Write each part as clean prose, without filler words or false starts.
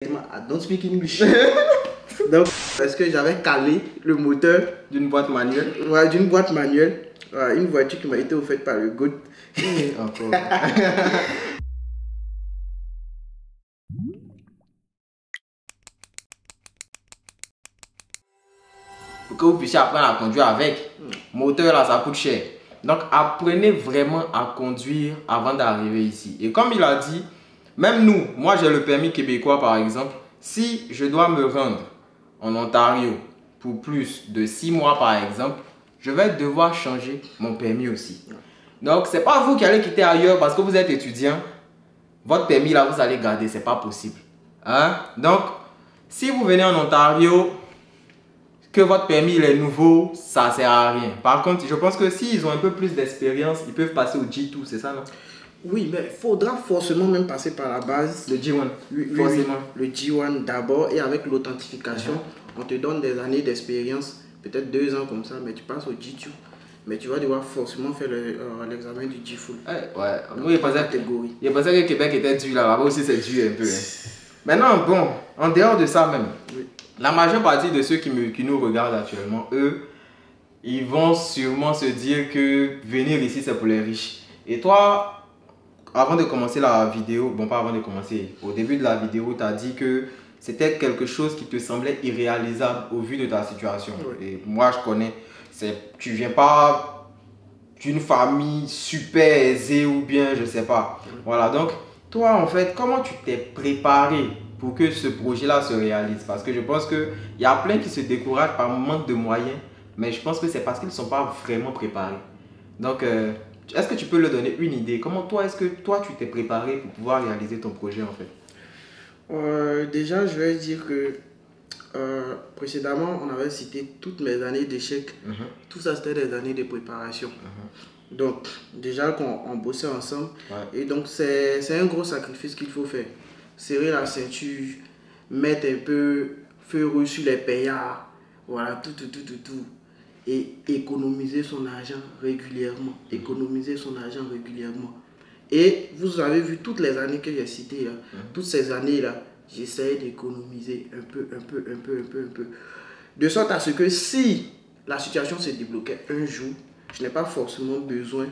I don't speak English. Donc, parce que j'avais calé le moteur d'une boîte manuelle. Ouais, d'une boîte manuelle. Une voiture qui m'a été offerte par le GOAT. Encore. Pour que vous puissiez apprendre à conduire avec. Moteur là, ça coûte cher. Donc apprenez vraiment à conduire avant d'arriver ici. Et comme il a dit, même nous, moi j'ai le permis québécois par exemple. Si je dois me rendre en Ontario pour plus de 6 mois par exemple, je vais devoir changer mon permis aussi. Donc c'est pas vous qui allez quitter ailleurs parce que vous êtes étudiant. Votre permis là, vous allez garder, c'est pas possible. Hein? Donc si vous venez en Ontario, que votre permis il est nouveau, ça sert à rien. Par contre, je pense que s'ils ont un peu plus d'expérience, ils peuvent passer au G2, c'est ça non? Oui, mais il faudra forcément même passer par la base. Le G1, oui, forcément. Le G1 d'abord, et avec l'authentification, on te donne des années d'expérience, peut-être 2 ans comme ça, mais tu passes au G2. Mais tu vas devoir forcément faire l'examen du G-Full. Ouais, oui, il pensait que le Québec était dur là-bas aussi, c'est dur un peu. Hein. Maintenant, bon, en dehors de ça même, oui. La majeure partie de ceux qui nous regardent actuellement, eux, ils vont sûrement se dire que venir ici c'est pour les riches. Et toi, avant de commencer la vidéo, bon pas avant de commencer, au début de la vidéo, tu as dit que c'était quelque chose qui te semblait irréalisable au vu de ta situation. Oui. Et moi je connais, tu viens pas d'une famille super aisée ou bien je sais pas. Oui. Voilà, donc toi en fait, comment tu t'es préparé pour que ce projet-là se réalise? Parce que je pense qu'il y a plein qui se découragent par manque de moyens, mais je pense que c'est parce qu'ils ne sont pas vraiment préparés. Donc, est-ce que tu peux leur donner une idée? Comment est-ce que toi, tu t'es préparé pour pouvoir réaliser ton projet en fait? Déjà, je vais dire que précédemment, on avait cité toutes mes années d'échecs. Tout ça, c'était des années de préparation. Donc, déjà qu'on bossait ensemble. Ouais. Et donc, c'est un gros sacrifice qu'il faut faire. Serrer la ceinture, mettre un peu feu rouge sur les paillards, voilà, tout. Et économiser son argent régulièrement. Et vous avez vu toutes les années que j'ai citées là, toutes ces années-là, j'essayais d'économiser un peu. De sorte à ce que si la situation se débloquait un jour, je n'ai pas forcément besoin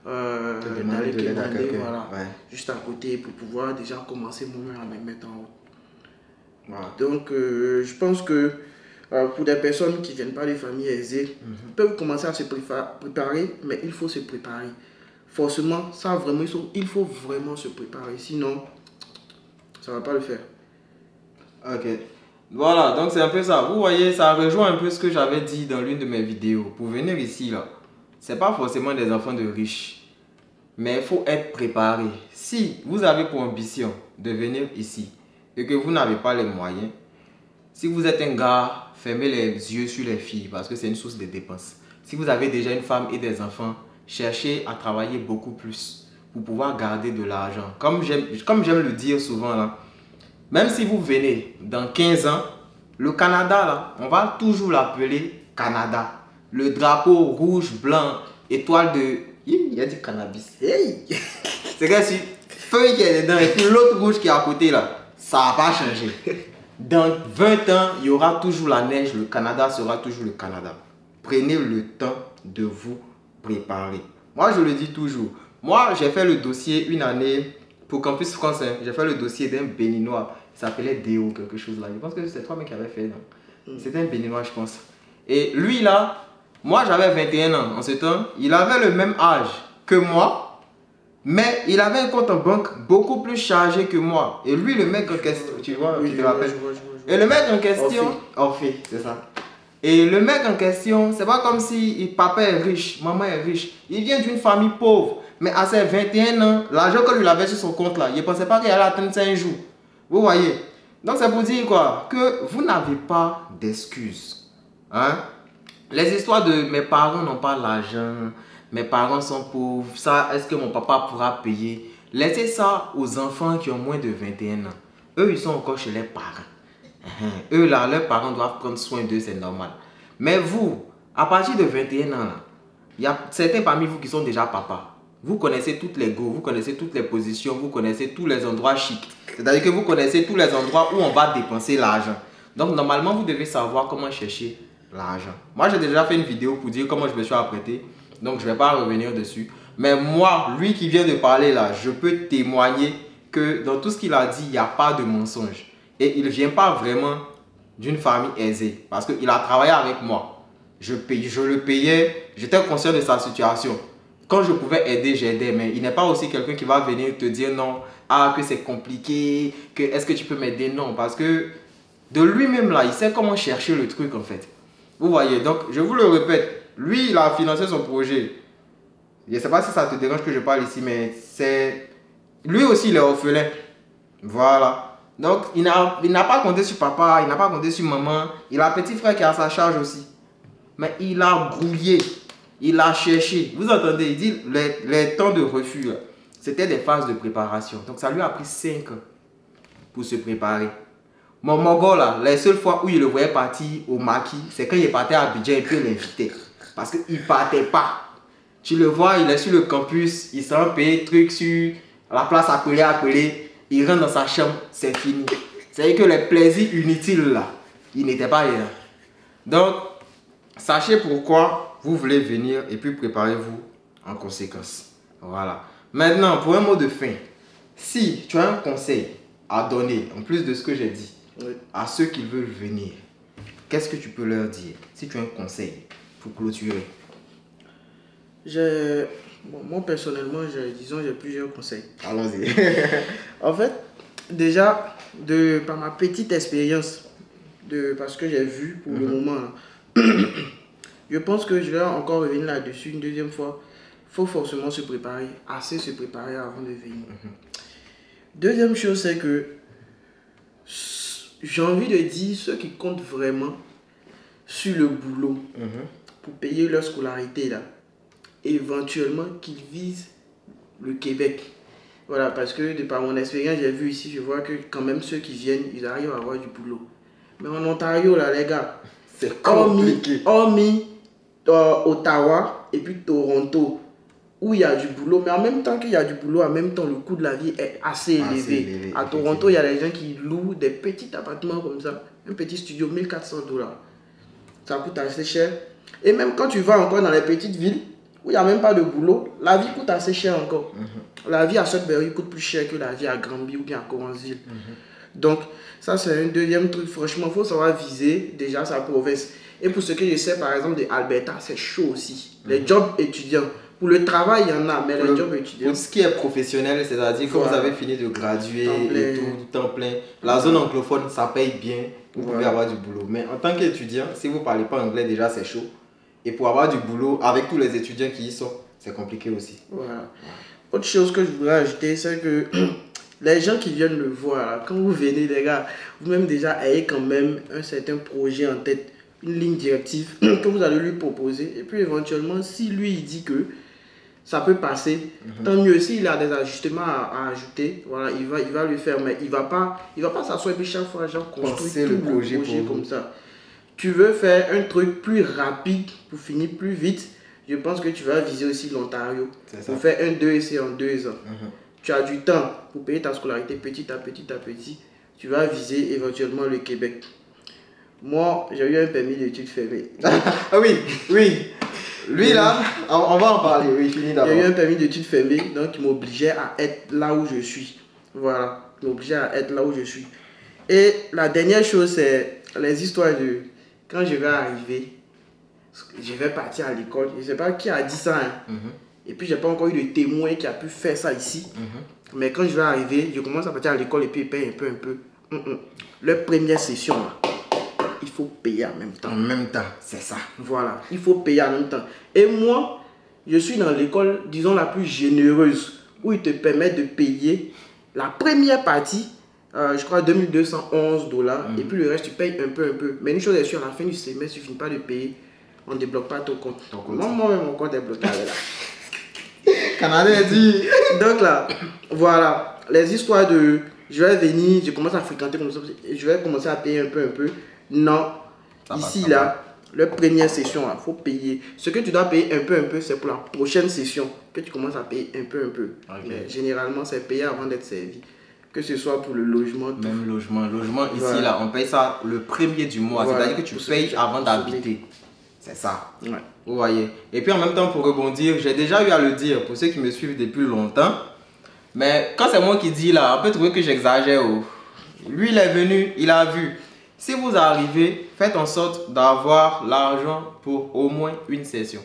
d'aller demander voilà, juste à côté pour pouvoir déjà commencer moi-même à me mettre en haut. Voilà. Donc, je pense que pour des personnes qui ne viennent pas des familles aisées, peuvent commencer à se préparer, mais il faut se préparer. Forcément, ça vraiment, il faut vraiment se préparer, sinon, ça ne va pas le faire. Ok. Voilà, donc c'est un peu ça. Vous voyez, ça rejoint un peu ce que j'avais dit dans l'une de mes vidéos. Pour venir ici, là, c'est pas forcément des enfants de riches, mais il faut être préparé. Si vous avez pour ambition de venir ici et que vous n'avez pas les moyens, si vous êtes un gars, fermez les yeux sur les filles parce que c'est une source de dépenses. Si vous avez déjà une femme et des enfants, cherchez à travailler beaucoup plus pour pouvoir garder de l'argent. Comme j'aime le dire souvent, là, même si vous venez dans 15 ans, le Canada, là, on va toujours l'appeler Canada. Le drapeau rouge, blanc, étoile de... Il y a du cannabis. Hey. C'est comme si feuille qui est dedans et puis l'autre rouge qui est à côté, là, ça n'a pas changé. Dans 20 ans, il y aura toujours la neige, le Canada sera toujours le Canada. Prenez le temps de vous préparer. Moi, je le dis toujours. Moi, j'ai fait le dossier une année pour Campus France. J'ai fait le dossier d'un Béninois. Il s'appelait Déo, quelque chose là. Je pense que c'est toi même qui avais fait. C'était un Béninois, je pense. Et lui là, moi j'avais 21 ans en ce temps. Il avait le même âge que moi. Mais il avait un compte en banque beaucoup plus chargé que moi. Et lui, le mec en question, tu vois, tu te rappelles. Et le mec en question, Orphée, c'est ça. Et le mec en question, c'est pas comme si papa est riche, maman est riche. Il vient d'une famille pauvre. Mais à ses 21 ans, l'argent que lui avait sur son compte là, il ne pensait pas qu'il allait atteindre 5 jours. Vous voyez? Donc c'est pour dire quoi? Que vous n'avez pas d'excuses. Hein? Les histoires de mes parents n'ont pas l'argent. Mes parents sont pauvres, ça, est-ce que mon papa pourra payer? Laissez ça aux enfants qui ont moins de 21 ans. Eux, ils sont encore chez les parents. Eux, là, leurs parents doivent prendre soin d'eux, c'est normal. Mais vous, à partir de 21 ans, il y a certains parmi vous qui sont déjà papa. vous connaissez toutes les go, vous connaissez toutes les positions, vous connaissez tous les endroits chics. C'est-à-dire que vous connaissez tous les endroits où on va dépenser l'argent. Donc, normalement, vous devez savoir comment chercher l'argent. Moi, j'ai déjà fait une vidéo pour dire comment je me suis apprêté. Donc, je ne vais pas revenir dessus. Mais moi, lui qui vient de parler là, je peux témoigner que dans tout ce qu'il a dit, il n'y a pas de mensonge. Et il ne vient pas vraiment d'une famille aisée. Parce qu'il a travaillé avec moi. Je le payais, j'étais conscient de sa situation. Quand je pouvais aider, j'aidais. Mais il n'est pas aussi quelqu'un qui va venir te dire non, que c'est compliqué, que est-ce que tu peux m'aider? Non, parce que de lui-même là, il sait comment chercher le truc en fait. Vous voyez, donc je vous le répète, lui il a financé son projet. Je ne sais pas si ça te dérange que je parle ici, mais c'est... Lui aussi il est orphelin. Voilà. Donc il n'a pas compté sur papa, il n'a pas compté sur maman. Il a un petit frère qui a sa charge aussi. Mais il a grouillé. Il a cherché. Vous entendez, il dit les temps de refus, c'était des phases de préparation. Donc ça lui a pris 5 ans pour se préparer. Mon gars là, les seules fois où il le voyait partir au maquis, c'est quand il partait à Abidjan et puis il l'invitait. Parce qu'il ne partait pas. Tu le vois, il est sur le campus, il s'en paye truc sur la place appelée. Il rentre dans sa chambre, c'est fini. C'est-à-dire que les plaisirs inutiles là, il n'était pas là. Donc, sachez pourquoi vous voulez venir et puis préparez-vous en conséquence. Voilà. Maintenant, pour un mot de fin, si tu as un conseil à donner, en plus de ce que j'ai dit, à ceux qui veulent venir, qu'est-ce que tu peux leur dire? Si tu as un conseil pour clôturer. Moi, personnellement, j'ai plusieurs conseils. Allons-y. En fait, déjà, par ma petite expérience, parce que j'ai vu pour le moment, là, je pense que je vais encore revenir là-dessus une deuxième fois. Il faut forcément se préparer, assez se préparer avant de venir. Deuxième chose, c'est que j'ai envie de dire ceux qui comptent vraiment sur le boulot pour payer leur scolarité, là, éventuellement qu'ils visent le Québec. Voilà, parce que de par mon expérience, j'ai vu ici, je vois que quand même ceux qui viennent, ils arrivent à avoir du boulot. Mais en Ontario, là, les gars, c'est compliqué. Hormis Ottawa et puis Toronto, où il y a du boulot, mais en même temps qu'il y a du boulot, en même temps, le coût de la vie est assez élevé. À Toronto, il y a des gens qui louent des petits appartements comme ça, un petit studio, 1400 $. Ça coûte assez cher. Et même quand tu vas encore dans les petites villes, où il n'y a même pas de boulot, la vie coûte assez cher encore. La vie à Sudbury coûte plus cher que la vie à Granby ou bien à Coransville. Donc, ça c'est un deuxième truc. Franchement, il faut savoir viser déjà sa province. Et pour ce que je sais, par exemple, de Alberta, c'est chaud aussi. Les jobs étudiants. Pour le travail, il y en a, mais les jobs étudiants. Pour ce qui est professionnel, c'est-à-dire que vous avez fini de graduer et tout, temps plein. La zone anglophone, ça paye bien. Vous pouvez avoir du boulot. Mais en tant qu'étudiant, si vous ne parlez pas anglais, déjà c'est chaud. Et pour avoir du boulot, avec tous les étudiants qui y sont, c'est compliqué aussi. Voilà. Autre chose que je voudrais ajouter, c'est que les gens qui viennent me voir, quand vous venez, les gars, vous-même déjà ayez quand même un certain projet en tête, une ligne directive que vous allez lui proposer. Et puis éventuellement, si lui il dit que ça peut passer, tant mieux. S'il a des ajustements à ajouter, voilà, il va le faire. Mais il va pas s'asseoir et puis chaque fois, genre, construire tout le projet comme ça. Tu veux faire un truc plus rapide pour finir plus vite, je pense que tu vas viser aussi l'Ontario. Pour faire un 2 essais en 2 ans. Tu as du temps pour payer ta scolarité petit à petit. Tu vas viser éventuellement le Québec. Moi, j'ai eu un permis d'études fermé. Ah oui. Lui là, on va en parler. Oui, fini d'abord. J'ai eu un permis d'études fermé, donc il m'obligeait à être là où je suis. Voilà, il m'obligeait à être là où je suis. Et la dernière chose, c'est les histoires de... Quand je vais arriver, je vais partir à l'école. Je ne sais pas qui a dit ça. Et puis, je n'ai pas encore eu de témoin qui a pu faire ça ici. Mais quand je vais arriver, je commence à partir à l'école et puis il paye un peu. Leur première session, là, il faut payer en même temps. En même temps, c'est ça. Voilà, il faut payer en même temps. Et moi, je suis dans l'école, disons, la plus généreuse, où ils te permettent de payer la première partie, je crois 2211 $, et puis le reste, tu payes un peu. Mais une chose est sûre, à la fin du semestre, tu ne finis pas de payer, on ne débloque pas ton compte. Moi-même, mon compte est bloqué là. Canadien dit. Donc là, voilà, les histoires de je vais venir, je commence à fréquenter comme ça, je vais commencer à payer un peu. Non, ici là, leur première session, il faut payer. Ce que tu dois payer un peu, c'est pour la prochaine session que tu commences à payer un peu. Ok. Mais généralement, c'est payé avant d'être servi. Que ce soit pour le logement. Tout. Même logement. Logement ici, Voilà. là, on paye ça le premier du mois. Voilà. C'est-à-dire que tu Pour payes celui avant qui- d'habiter. C'est ça. Ouais. Vous voyez. Et puis en même temps, pour rebondir, j'ai déjà eu à le dire pour ceux qui me suivent depuis longtemps. Mais quand c'est moi qui dis là, on peut trouver que j'exagère. Oh. Lui, il est venu, il a vu. Si vous arrivez, faites en sorte d'avoir l'argent pour au moins une session.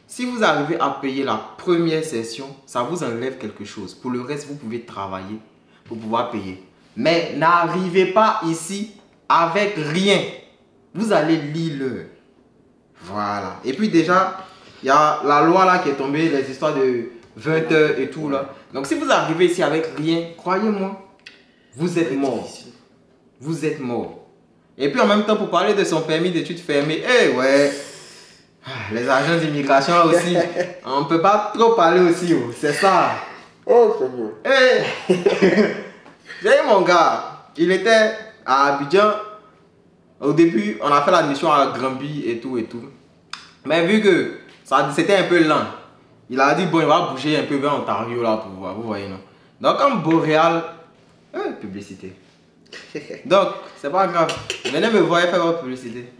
Si vous arrivez à payer la première session, ça vous enlève quelque chose. Pour le reste, vous pouvez travailler pour pouvoir payer. Mais n'arrivez pas ici avec rien. Vous allez lire l'heure. Voilà. Et puis déjà, il y a la loi là qui est tombée, les histoires de 20 heures et tout là. Donc si vous arrivez ici avec rien, croyez-moi, vous êtes mort. Vous êtes mort. Et puis en même temps, pour parler de son permis d'études fermé, ouais, les agents d'immigration aussi, on ne peut pas trop parler aussi, oh, c'est ça. Oh, c'est bon. J'ai eu mon gars, il était à Abidjan. Au début, on a fait l'admission à Granby et tout. Mais vu que c'était un peu lent, il a dit bon, il va bouger un peu vers Ontario là pour voir, vous voyez non. Donc comme Boréal, publicité. Donc, c'est pas grave. Venez me voir et faire votre publicité.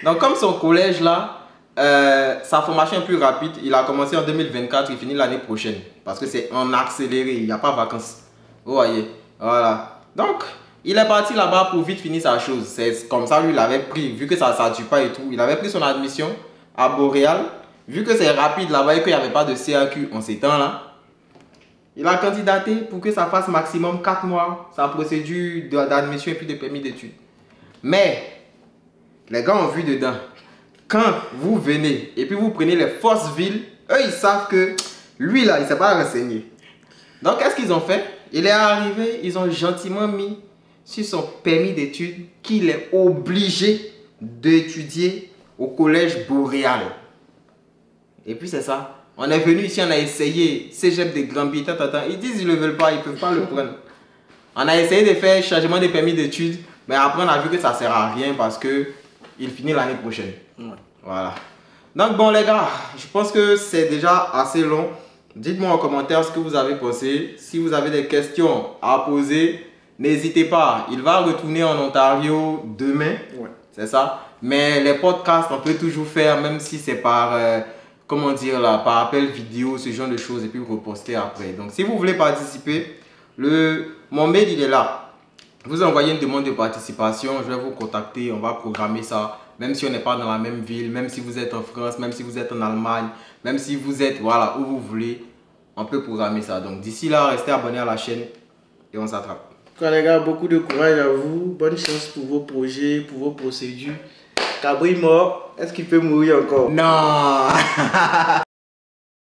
Donc comme son collège là, sa formation est plus rapide. Il a commencé en 2024, il finit l'année prochaine. Parce que c'est en accéléré, il n'y a pas de vacances. Vous voyez, voilà. Donc, il est parti là-bas pour vite finir sa chose. C'est comme ça, lui, il avait pris, vu que ça ne dure pas et tout, il avait pris son admission à Boréal. Vu que c'est rapide là-bas et qu'il n'y avait pas de CAQ en ces temps-là, il a candidaté pour que ça fasse maximum 4 mois, sa procédure d'admission et puis de permis d'études. Mais, les gars ont vu dedans. Quand vous venez et puis vous prenez les fausses villes, eux ils savent que lui là, il ne sait pas renseigner. Donc qu'est-ce qu'ils ont fait? Il est arrivé, ils ont gentiment mis sur son permis d'études qu'il est obligé d'étudier au collège Boréal. Et puis c'est ça. On est venu ici, on a essayé Cégep de Granby, ils disent qu'ils ne le veulent pas, ils ne peuvent pas le prendre. On a essayé de faire changement de permis d'études, mais après on a vu que ça ne sert à rien parce que il finit l'année prochaine. Ouais. Voilà. Donc bon les gars, je pense que c'est déjà assez long. Dites-moi en commentaire ce que vous avez pensé. Si vous avez des questions à poser, n'hésitez pas. Il va retourner en Ontario demain. Ouais. C'est ça. Mais les podcasts, on peut toujours faire, même si c'est par, comment dire là, par appel vidéo, ce genre de choses, et puis reposter après. Donc si vous voulez participer, mon mail il est là. Vous envoyez une demande de participation, je vais vous contacter, on va programmer ça. Même si on n'est pas dans la même ville, même si vous êtes en France, même si vous êtes en Allemagne, même si vous êtes voilà, où vous voulez, on peut programmer ça. Donc d'ici là, restez abonnés à la chaîne et on s'attrape. Les gars, beaucoup de courage à vous. Bonne chance pour vos projets, pour vos procédures. Cabri mort, est-ce qu'il peut mourir encore? Non.